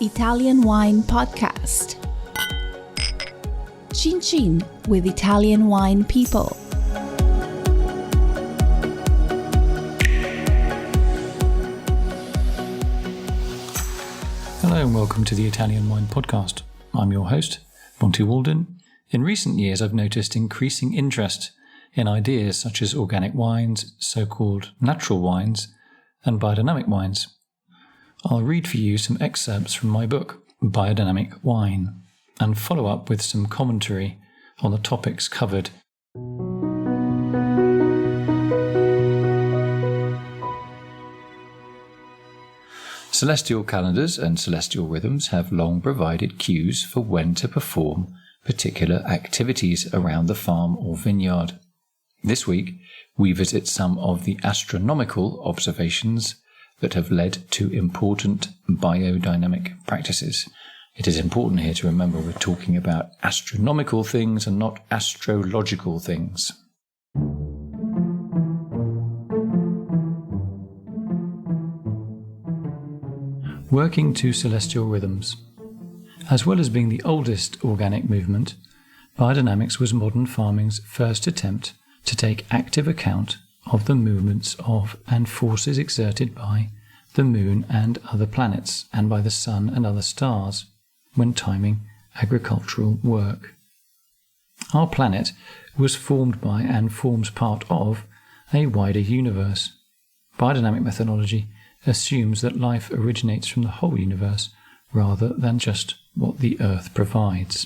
Italian Wine Podcast. Chin Chin with Italian wine people. Hello and welcome to the Italian Wine Podcast. I'm your host, Monty Waldin. In recent years, I've noticed increasing interest in ideas such as organic wines, so-called natural wines, and biodynamic wines. I'll read for you some excerpts from my book, Biodynamic Wine, and follow up with some commentary on the topics covered. Celestial calendars and celestial rhythms have long provided cues for when to perform particular activities around the farm or vineyard. This week, we visit some of the astronomical observations that have led to important biodynamic practices. It is important here to remember we're talking about astronomical things and not astrological things. Working to celestial rhythms. As well as being the oldest organic movement, biodynamics was modern farming's first attempt to take active account of the movements of and forces exerted by the moon and other planets, and by the sun and other stars, when timing agricultural work. Our planet was formed by and forms part of a wider universe. Biodynamic methodology assumes that life originates from the whole universe rather than just what the Earth provides.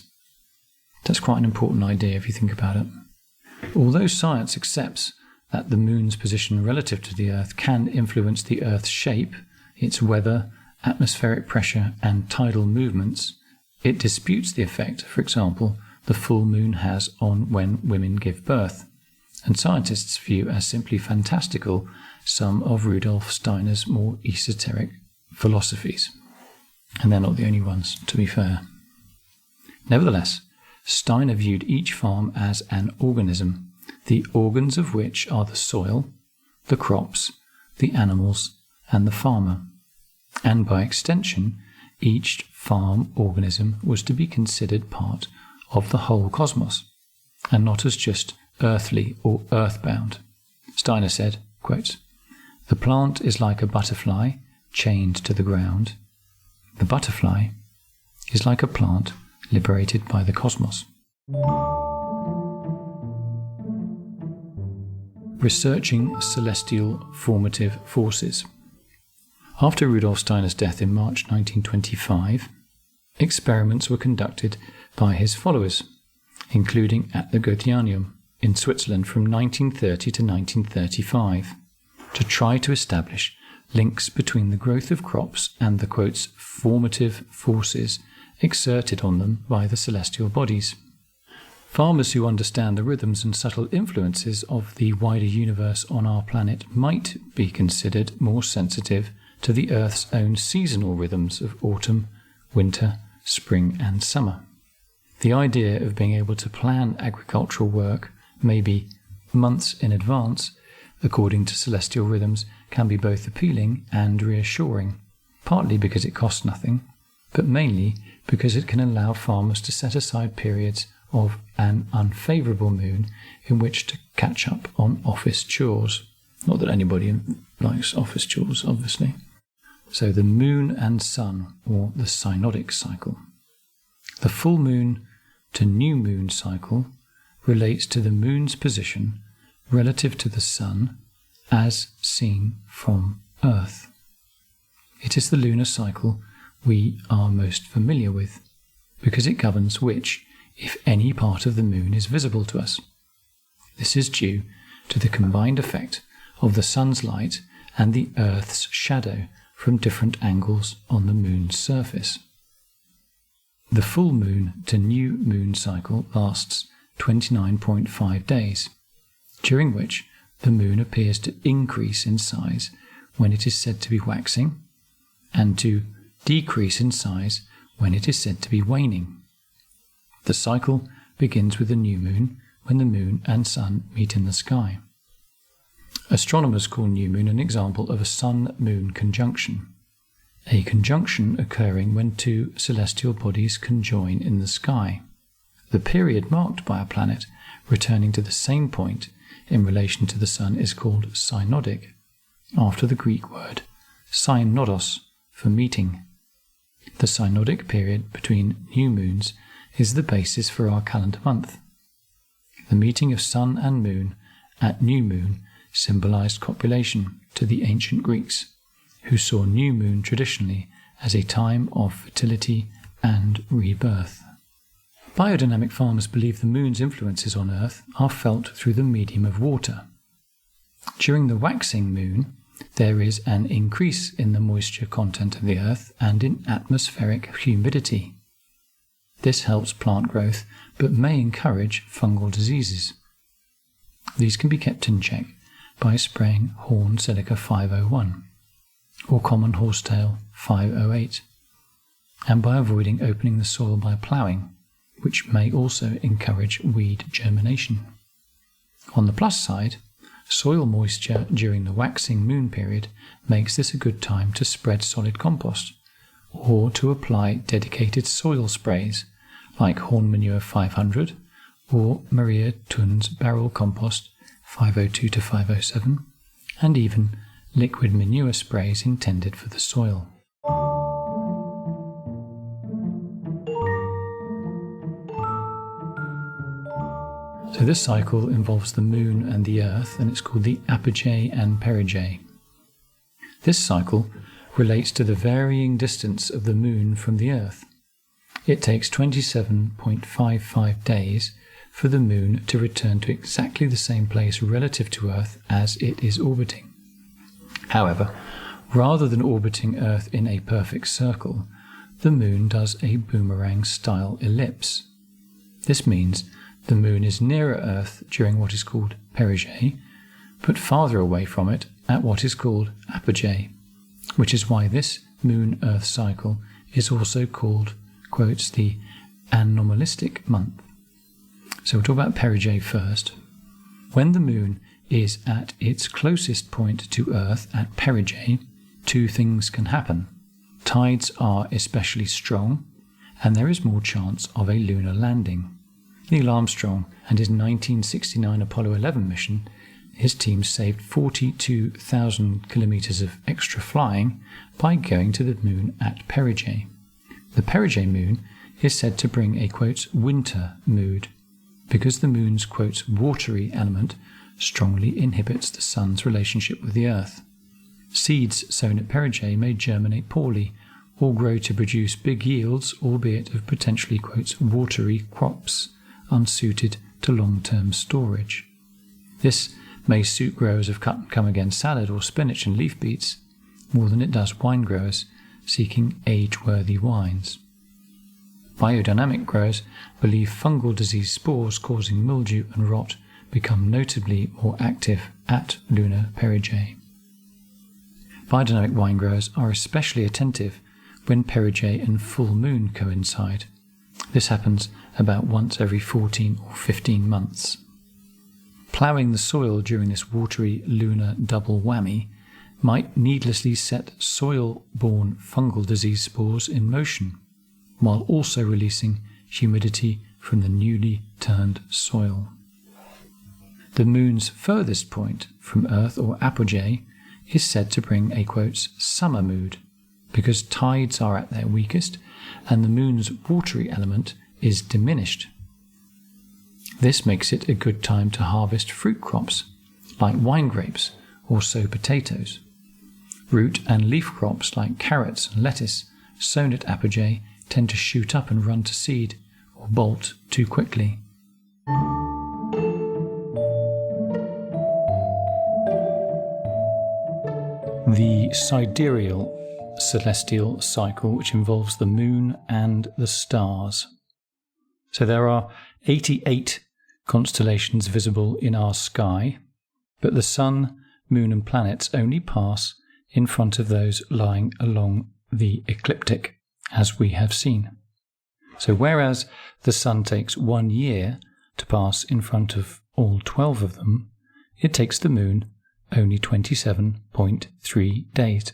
That's quite an important idea if you think about it. Although science accepts that the moon's position relative to the Earth can influence the Earth's shape, its weather, atmospheric pressure, and tidal movements, it disputes the effect, for example, the full moon has on when women give birth, and scientists view as simply fantastical some of Rudolf Steiner's more esoteric philosophies. And they're not the only ones, to be fair. Nevertheless, Steiner viewed each farm as an organism, the organs of which are the soil, the crops, the animals, and the farmer. And by extension, each farm organism was to be considered part of the whole cosmos, and not as just earthly or earthbound. Steiner said, quote, "The plant is like a butterfly chained to the ground. The butterfly is like a plant liberated by the cosmos." Researching celestial formative forces. After Rudolf Steiner's death in March 1925, experiments were conducted by his followers, including at the Goetheanum in Switzerland from 1930 to 1935, to try to establish links between the growth of crops and the, quotes, formative forces exerted on them by the celestial bodies. Farmers who understand the rhythms and subtle influences of the wider universe on our planet might be considered more sensitive to the Earth's own seasonal rhythms of autumn, winter, spring, and summer. The idea of being able to plan agricultural work, maybe months in advance, according to celestial rhythms, can be both appealing and reassuring, partly because it costs nothing, but mainly because it can allow farmers to set aside periods of an unfavourable moon in which to catch up on office chores. Not that anybody likes office chores, obviously. So the moon and sun, or the synodic cycle. The full moon to new moon cycle relates to the moon's position relative to the sun as seen from Earth. It is the lunar cycle we are most familiar with, because it governs which, if any, part of the moon is visible to us. This is due to the combined effect of the sun's light and the Earth's shadow from different angles on the moon's surface. The full moon to new moon cycle lasts 29.5 days, during which the moon appears to increase in size when it is said to be waxing, and to decrease in size when it is said to be waning. The cycle begins with the new moon, when the moon and sun meet in the sky. Astronomers call new moon an example of a sun-moon conjunction. a conjunction occurring when two celestial bodies conjoin in the sky. The period marked by a planet returning to the same point in relation to the Sun is called synodic, after the Greek word synodos for meeting. The synodic period between new moons is the basis for our calendar month. The meeting of Sun and Moon at new moon symbolized copulation to the ancient Greeks, who saw new moon traditionally as a time of fertility and rebirth. Biodynamic farmers believe the moon's influences on Earth are felt through the medium of water. During the waxing moon, there is an increase in the moisture content of the Earth and in atmospheric humidity. This helps plant growth, but may encourage fungal diseases. These can be kept in check by spraying horn silica 501 or common horsetail 508, and by avoiding opening the soil by ploughing, which may also encourage weed germination. On the plus side, soil moisture during the waxing moon period makes this a good time to spread solid compost, or to apply dedicated soil sprays like Horn Manure 500 or Maria Thun's Barrel Compost 502 to 507, and even liquid manure sprays intended for the soil. So this cycle involves the moon and the earth, and it's called the apogee and perigee. This cycle relates to the varying distance of the moon from the earth. It takes 27.55 days for the moon to return to exactly the same place relative to Earth as it is orbiting. However, rather than orbiting Earth in a perfect circle, the moon does a boomerang-style ellipse. This means the moon is nearer Earth during what is called perigee, but farther away from it at what is called apogee, which is why this moon-Earth cycle is also called, quotes, the anomalistic month. So we'll talk about perigee first. When the moon is at its closest point to Earth at perigee, two things can happen. Tides are especially strong, and there is more chance of a lunar landing. Neil Armstrong and his 1969 Apollo 11 mission, his team saved 42,000 kilometers of extra flying by going to the moon at perigee. The perigee moon is said to bring a, quote, winter mood, because the moon's, quote, watery element strongly inhibits the sun's relationship with the earth. Seeds sown at perigee may germinate poorly or grow to produce big yields, albeit of potentially, quote, watery crops, unsuited to long-term storage. This may suit growers of cut-and-come-again salad or spinach and leaf beets more than it does wine growers seeking age-worthy wines. Biodynamic growers believe fungal disease spores causing mildew and rot become notably more active at lunar perigee. Biodynamic wine growers are especially attentive when perigee and full moon coincide. This happens about once every 14 or 15 months. Ploughing the soil during this watery lunar double whammy might needlessly set soil-borne fungal disease spores in motion, while also releasing humidity from the newly turned soil. The moon's furthest point from Earth, or apogee, is said to bring a, quote, summer mood, because tides are at their weakest and the moon's watery element is diminished. This makes it a good time to harvest fruit crops, like wine grapes or sow potatoes. Root and leaf crops like carrots and lettuce, sown at apogee, tend to shoot up and run to seed or bolt too quickly. The sidereal celestial cycle, which involves the moon and the stars. So there are 88 constellations visible in our sky, but the sun, moon and planets only pass in front of those lying along the ecliptic, as we have seen. So whereas the sun takes 1 year to pass in front of all 12 of them, it takes the moon only 27.3 days.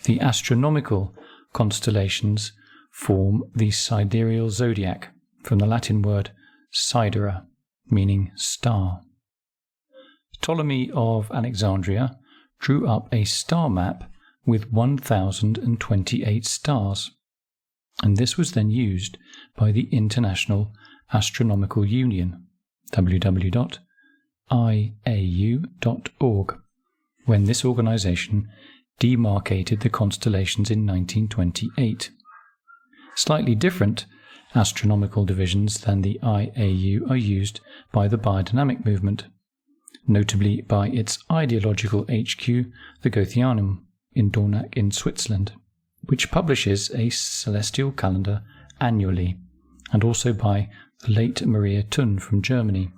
The astronomical constellations form the sidereal zodiac, from the Latin word sidera, meaning star. Ptolemy of Alexandria drew up a star map with 1,028 stars, and this was then used by the International Astronomical Union, www.iau.org, when this organisation demarcated the constellations in 1928. Slightly different astronomical divisions than the IAU are used by the biodynamic movement, notably by its ideological HQ, the Goetheanum, in Dornach in Switzerland, which publishes a celestial calendar annually, and also by the late Maria Thun from Germany,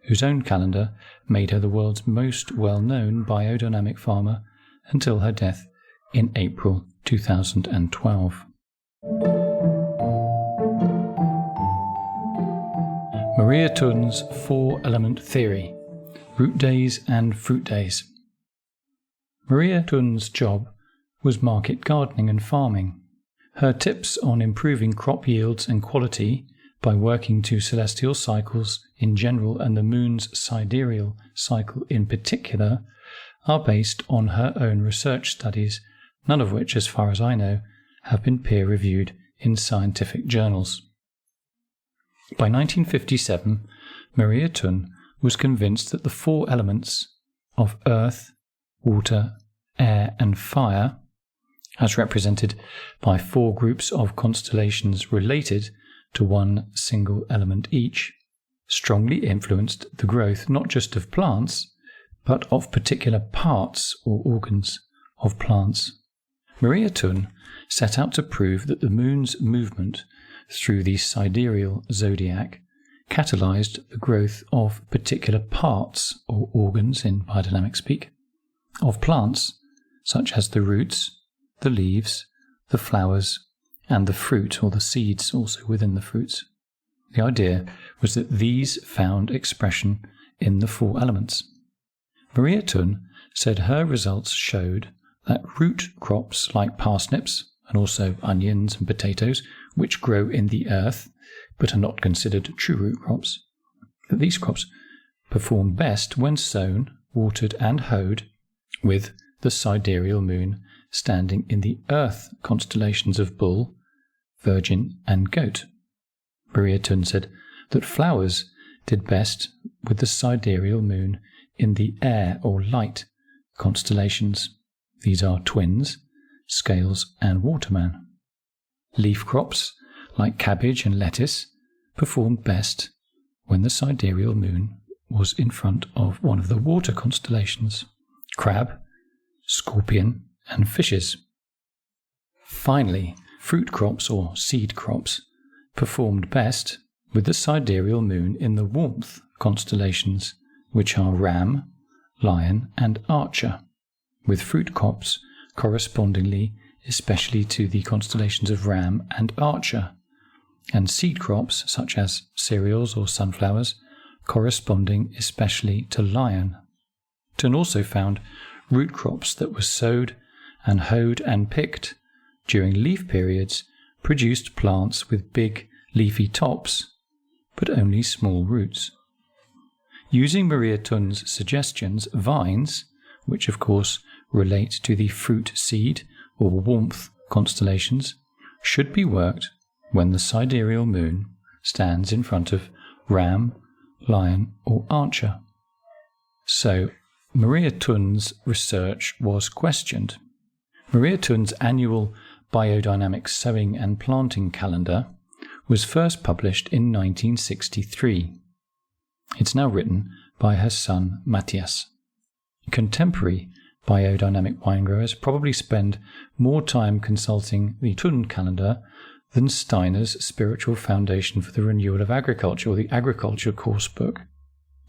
whose own calendar made her the world's most well-known biodynamic farmer until her death in April 2012. Maria Thun's four-element theory, root days and fruit days. Maria Thun's job was market gardening and farming. Her tips on improving crop yields and quality by working to celestial cycles in general and the moon's sidereal cycle in particular are based on her own research studies, none of which, as far as I know, have been peer-reviewed in scientific journals. By 1957, Maria Thun was convinced that the four elements of earth, water, air and fire, as represented by four groups of constellations related to one single element each, strongly influenced the growth not just of plants, but of particular parts or organs of plants. Maria Thun set out to prove that the moon's movement through the sidereal zodiac catalyzed the growth of particular parts or organs, in biodynamic speak, of plants, such as the roots, the leaves, the flowers, and the fruit or the seeds also within the fruits. The idea was that these found expression in the four elements. Maria Thun said her results showed that root crops like parsnips and also onions and potatoes, which grow in the earth but are not considered true root crops, that these crops perform best when sown, watered and hoed with the sidereal moon standing in the earth constellations of Bull, Virgin and Goat. Maria Thun said that flowers did best with the sidereal moon in the air or light constellations. These are Twins, Scales and Waterman. Leaf crops like cabbage and lettuce performed best when the sidereal moon was in front of one of the water constellations, Crab, Scorpion and Fishes. Finally, fruit crops or seed crops performed best with the sidereal moon in the warmth constellations, which are Ram, Lion and Archer, with fruit crops correspondingly especially to the constellations of Ram and Archer, and seed crops such as cereals or sunflowers corresponding especially to Lion. Thun also found root crops that were sowed and hoed and picked during leaf periods produced plants with big leafy tops but only small roots. Using Maria Thun's suggestions, vines, which of course relate to the fruit seed or warmth constellations, should be worked when the sidereal moon stands in front of Ram, Lion or Archer. So Maria Thun's research was questioned. Maria Thun's annual biodynamic sowing and planting calendar was first published in 1963. It's now written by her son Matthias. Contemporary biodynamic wine growers probably spend more time consulting the Thun calendar than Steiner's Spiritual Foundation for the Renewal of Agriculture or the Agriculture course book.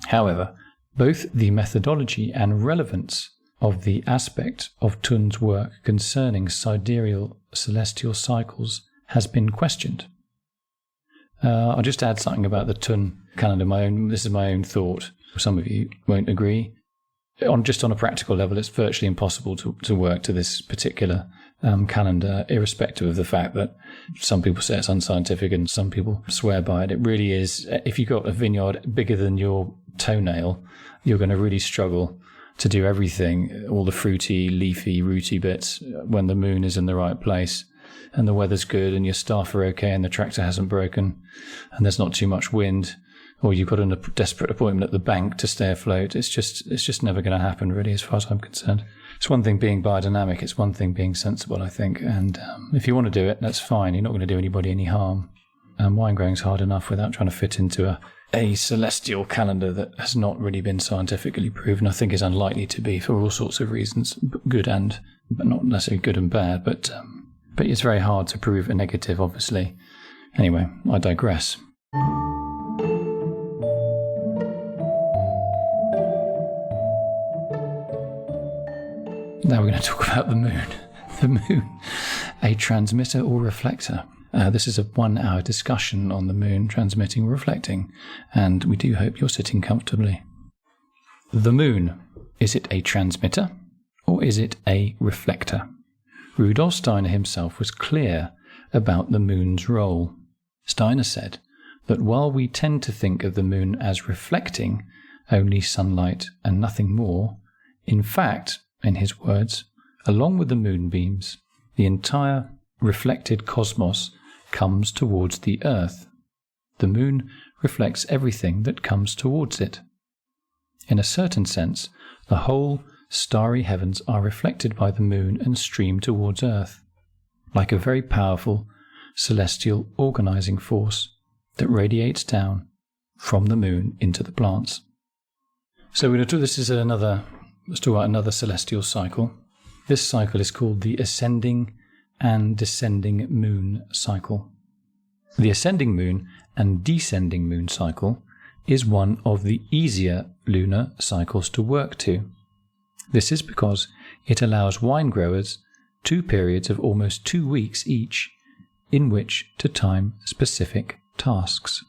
However, both the methodology and relevance of the aspect of Thun's work concerning sidereal celestial cycles has been questioned. I'll just add something about the Thun calendar. This is my own thought. Some of you won't agree. On a practical level, it's virtually impossible to work to this particular calendar, irrespective of the fact that some people say it's unscientific and some people swear by it. It really is. If you've got a vineyard bigger than your toenail, you're going to really struggle to do everything, all the fruity, leafy, rooty bits, when the moon is in the right place and the weather's good and your staff are okay and the tractor hasn't broken and there's not too much wind, or you've got a desperate appointment at the bank to stay afloat. It's just never going to happen, really, as far as I'm concerned. It's one thing being biodynamic, it's one thing being sensible, I think. And if you want to do it, that's fine. You're not going to do anybody any harm. Wine growing's hard enough without trying to fit into a celestial calendar that has not really been scientifically proven. I think is unlikely to be for all sorts of reasons, good and, but not necessarily good and bad. But it's very hard to prove a negative, obviously. Anyway, I digress. Now we're going to talk about the moon. The moon, a transmitter or reflector. This is a 1-hour discussion on the moon transmitting or reflecting, and we do hope you're sitting comfortably. The moon, is it a transmitter or is it a reflector? Rudolf Steiner himself was clear about the moon's role. Steiner said that while we tend to think of the moon as reflecting only sunlight and nothing more, in fact, in his words, along with the moonbeams, the entire reflected cosmos comes towards the Earth. The moon reflects everything that comes towards it. In a certain sense, the whole starry heavens are reflected by the moon and stream towards Earth, like a very powerful celestial organizing force that radiates down from the moon into the plants. So we're going to do this is let's talk about another celestial cycle. This cycle is called the ascending and descending moon cycle. The ascending moon and descending moon cycle is one of the easier lunar cycles to work to. This is because it allows wine growers 2 periods of almost 2 weeks each in which to time specific tasks.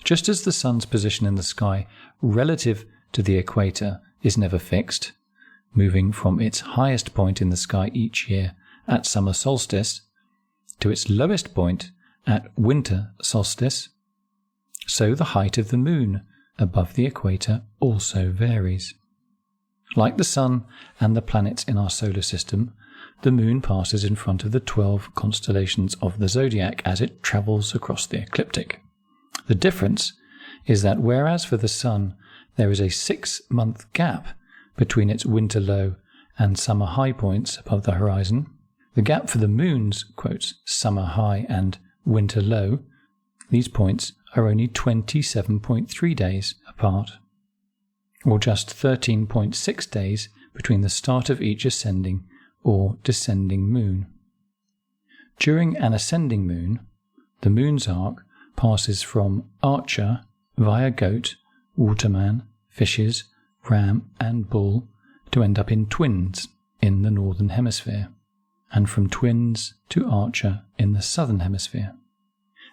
Just as the sun's position in the sky relative to the equator is never fixed, moving from its highest point in the sky each year at summer solstice to its lowest point at winter solstice, so the height of the moon above the equator also varies. Like the sun and the planets in our solar system, the moon passes in front of the 12 constellations of the zodiac as it travels across the ecliptic. The difference is that whereas for the sun there is a 6-month gap between its winter low and summer high points above the horizon, the gap for the moon's, quotes, summer high and winter low, these points are only 27.3 days apart, or just 13.6 days between the start of each ascending or descending moon. During an ascending moon, the moon's arc passes from Archer via Goat, Waterman, Fishes, Ram and Bull to end up in Twins in the northern hemisphere, and from Twins to Archer in the southern hemisphere.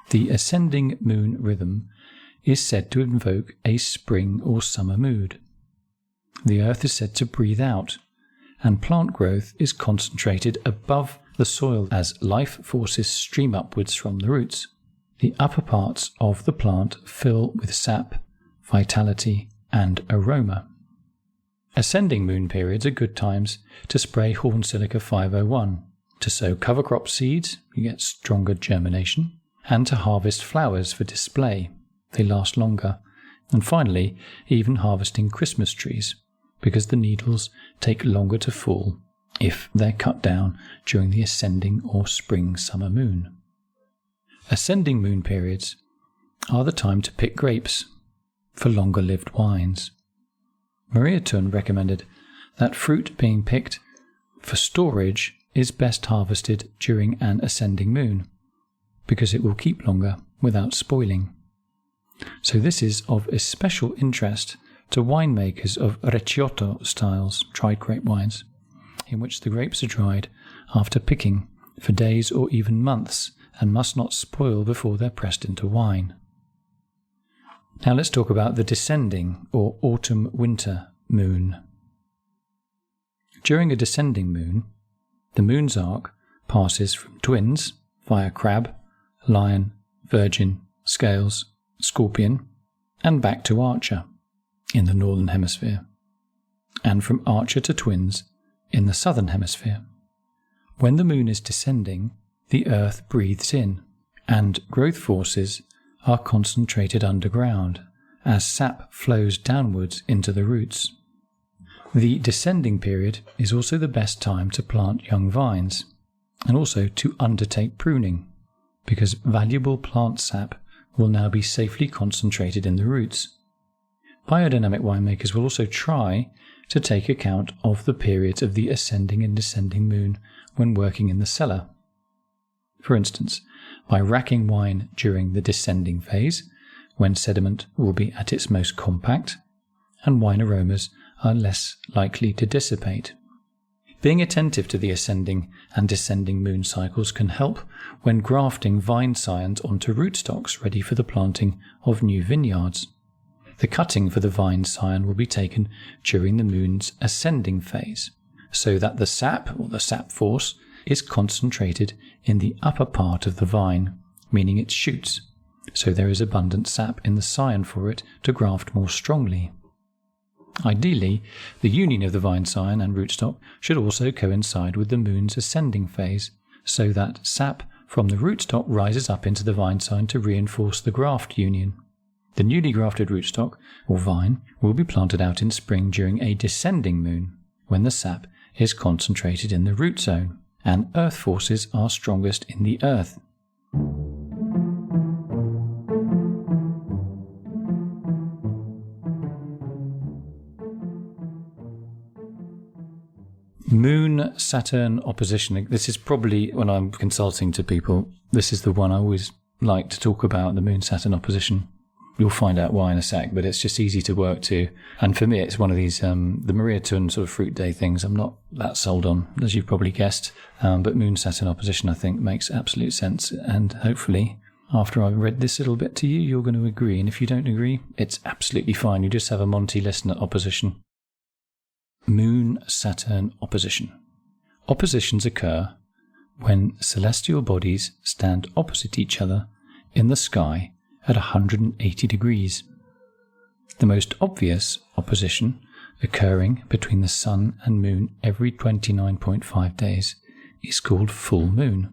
The ascending moon rhythm is said to invoke a spring or summer mood. The earth is said to breathe out, and plant growth is concentrated above the soil as life forces stream upwards from the roots. The upper parts of the plant fill with sap, vitality, and aroma. Ascending moon periods are good times to spray Horn Silica 501, to sow cover crop seeds, you get stronger germination, and to harvest flowers for display, they last longer, and finally even harvesting Christmas trees, because the needles take longer to fall if they're cut down during the ascending or spring-summer moon. Ascending moon periods are the time to pick grapes for longer-lived wines. Maria Thun recommended that fruit being picked for storage is best harvested during an ascending moon, because it will keep longer without spoiling. So this is of especial interest to winemakers of Recioto styles, dried grape wines, in which the grapes are dried after picking for days or even months and must not spoil before they're pressed into wine. Now let's talk about the descending or autumn-winter moon. During a descending moon, The moon's arc passes from twins via crab, lion, virgin, scales, scorpion, and back to archer in the northern hemisphere, and from archer to twins in the southern hemisphere. When the moon is descending, the earth breathes in, and growth forces are concentrated underground as sap flows downwards into the roots. The descending period is also the best time to plant young vines, and also to undertake pruning, because valuable plant sap will now be safely concentrated in the roots. Biodynamic winemakers will also try to take account of the periods of the ascending and descending moon when working in the cellar. For instance, by racking wine during the descending phase, when sediment will be at its most compact, and wine aromas are less likely to dissipate. Being attentive to the ascending and descending moon cycles can help when grafting vine scions onto rootstocks ready for the planting of new vineyards. The cutting for the vine scion will be taken during the moon's ascending phase, so that the sap, or the sap force, is concentrated in the upper part of the vine, meaning its shoots, so there is abundant sap in the scion for it to graft more strongly. Ideally, the union of the vine scion and rootstock should also coincide with the moon's ascending phase, so that sap from the rootstock rises up into the vine scion to reinforce the graft union. The newly grafted rootstock, or vine, will be planted out in spring during a descending moon, when the sap is concentrated in the root zone, and earth forces are strongest in the earth. Moon-Saturn opposition. This is probably, when I'm consulting to people, this is the one I always like to talk about, the Moon-Saturn opposition. You'll find out why in a sec, but it's just easy to work to. And for me, it's one of these, the Maria Tun sort of fruit day things I'm not that sold on, as you've probably guessed. But Moon-Saturn opposition, I think, makes absolute sense. And hopefully, after I've read this little bit to you, you're going to agree. And if you don't agree, it's absolutely fine. You just have a Monty listener opposition. Moon-Saturn opposition. Oppositions occur when celestial bodies stand opposite each other in the sky at 180 degrees. The most obvious opposition, occurring between the Sun and Moon every 29.5 days, is called full moon.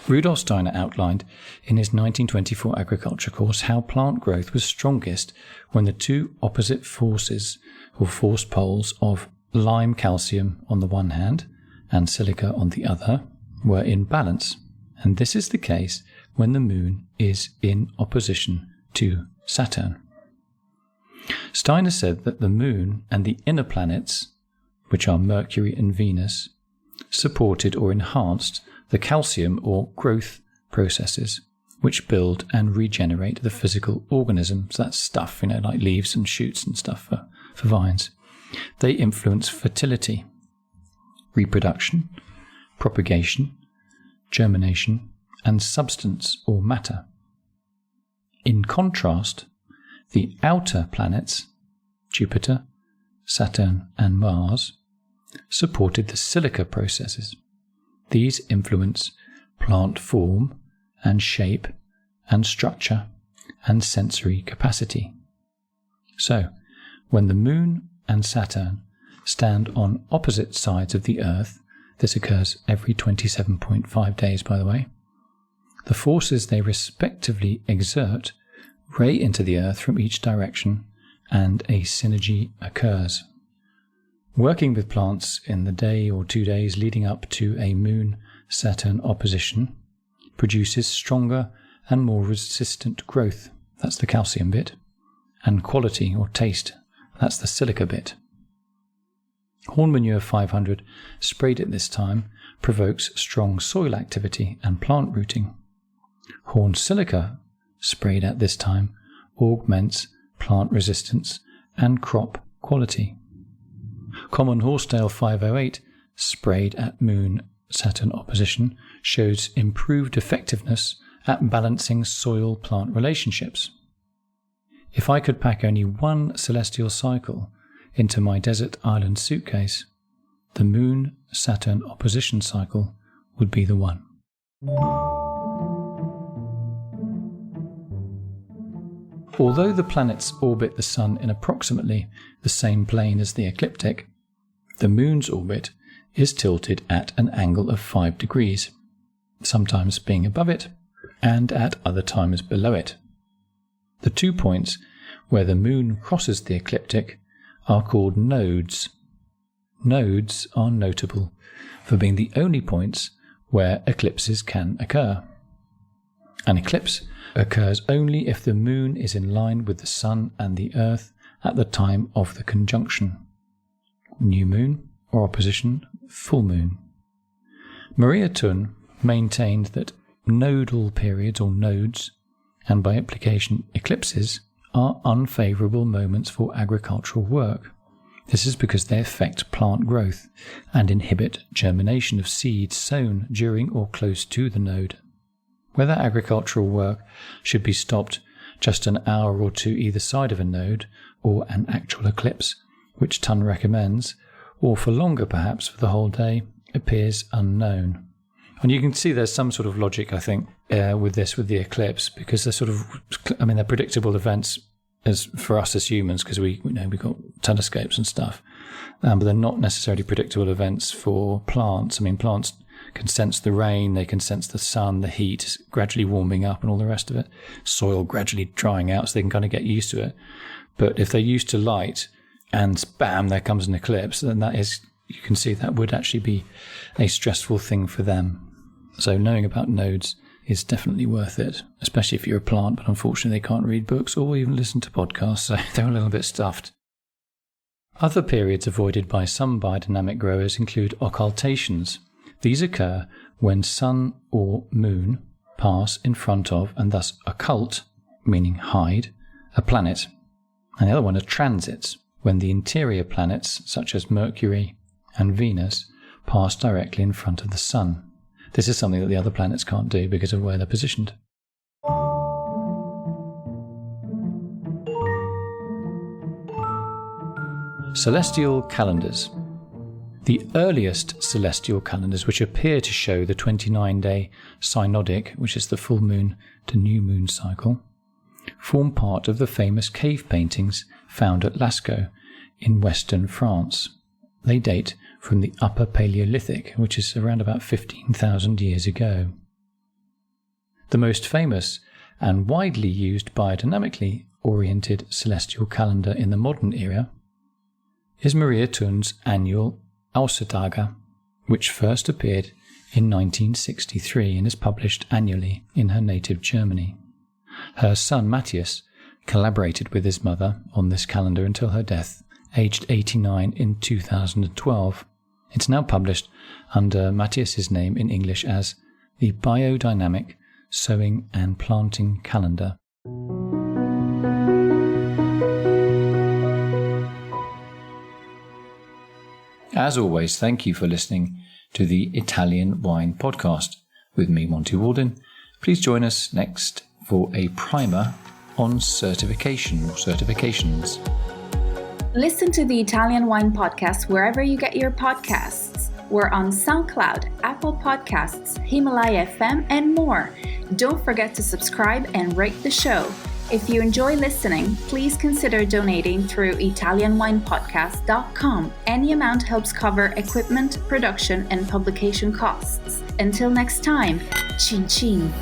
Rudolf Steiner outlined in his 1924 agriculture course how plant growth was strongest when the two opposite forces, or force poles, of lime calcium on the one hand and silica on the other were in balance, and this is the case when the moon is in opposition to Saturn. Steiner said that the moon and the inner planets, which are Mercury and Venus, supported or enhanced the calcium or growth processes which build and regenerate the physical organisms. That's stuff, like leaves and shoots and stuff for vines. They influence fertility, reproduction, propagation, germination, and substance or matter. In contrast, the outer planets, Jupiter, Saturn, and Mars, supported the silica processes. These influence plant form and shape and structure and sensory capacity. So, when the Moon and Saturn stand on opposite sides of the Earth, this occurs every 27.5 days, by the way, the forces they respectively exert ray into the Earth from each direction, and a synergy occurs. Working with plants in the day or 2 days leading up to a Moon-Saturn opposition produces stronger and more resistant growth, that's the calcium bit, and quality or taste, that's the silica bit. Horn manure 500 sprayed at this time provokes strong soil activity and plant rooting. Horn silica sprayed at this time augments plant resistance and crop quality. Common horsetail 508 sprayed at Moon-Saturn opposition shows improved effectiveness at balancing soil-plant relationships. If I could pack only one celestial cycle into my desert island suitcase, the Moon-Saturn opposition cycle would be the one. Although the planets orbit the Sun in approximately the same plane as the ecliptic, the Moon's orbit is tilted at an angle of 5 degrees, sometimes being above it and at other times below it. The 2 points where the Moon crosses the ecliptic are called nodes. Nodes are notable for being the only points where eclipses can occur. An eclipse occurs only if the Moon is in line with the Sun and the Earth at the time of the conjunction. New moon or opposition, full moon. Maria Thun maintained that nodal periods or nodes, and by implication eclipses, are unfavourable moments for agricultural work. This is because they affect plant growth and inhibit germination of seeds sown during or close to the node. Whether agricultural work should be stopped just an hour or two either side of a node, or an actual eclipse, which Thun recommends, or for longer perhaps for the whole day, appears unknown. And you can see there's some sort of logic, I think, with the eclipse, because they're predictable events as for us as humans, because we've got telescopes and stuff, but they're not necessarily predictable events for plants. I mean, plants can sense the rain, they can sense the sun, the heat gradually warming up and all the rest of it, soil gradually drying out, so they can kind of get used to it. But if they're used to light and bam, there comes an eclipse, then you can see that would actually be a stressful thing for them. So knowing about nodes is definitely worth it, especially if you're a plant, but unfortunately they can't read books or even listen to podcasts, so they're a little bit stuffed. Other periods avoided by some biodynamic growers include occultations. These occur when Sun or Moon pass in front of, and thus occult, meaning hide, a planet. And the other one are transits, when the interior planets, such as Mercury and Venus, pass directly in front of the Sun. This is something that the other planets can't do because of where they're positioned. Celestial calendars. The earliest celestial calendars, which appear to show the 29-day synodic, which is the full moon to new moon cycle, form part of the famous cave paintings found at Lascaux in western France. They date from the Upper Paleolithic, which is around about 15,000 years ago. The most famous and widely used biodynamically oriented celestial calendar in the modern era is Maria Thun's annual Austage, which first appeared in 1963 and is published annually in her native Germany. Her son Matthias collaborated with his mother on this calendar until her death, aged 89 in 2012. It's now published under Matthias's name in English as the Biodynamic Sowing and Planting Calendar. As always, thank you for listening to the Italian Wine Podcast with me, Monty Waldin. Please join us next for a primer on certification or certifications. Listen to the Italian Wine Podcast wherever you get your podcasts. We're on SoundCloud, Apple Podcasts, Himalaya FM, and more. Don't forget to subscribe and rate the show. If you enjoy listening, please consider donating through ItalianWinePodcast.com. Any amount helps cover equipment, production, and publication costs. Until next time, cin cin.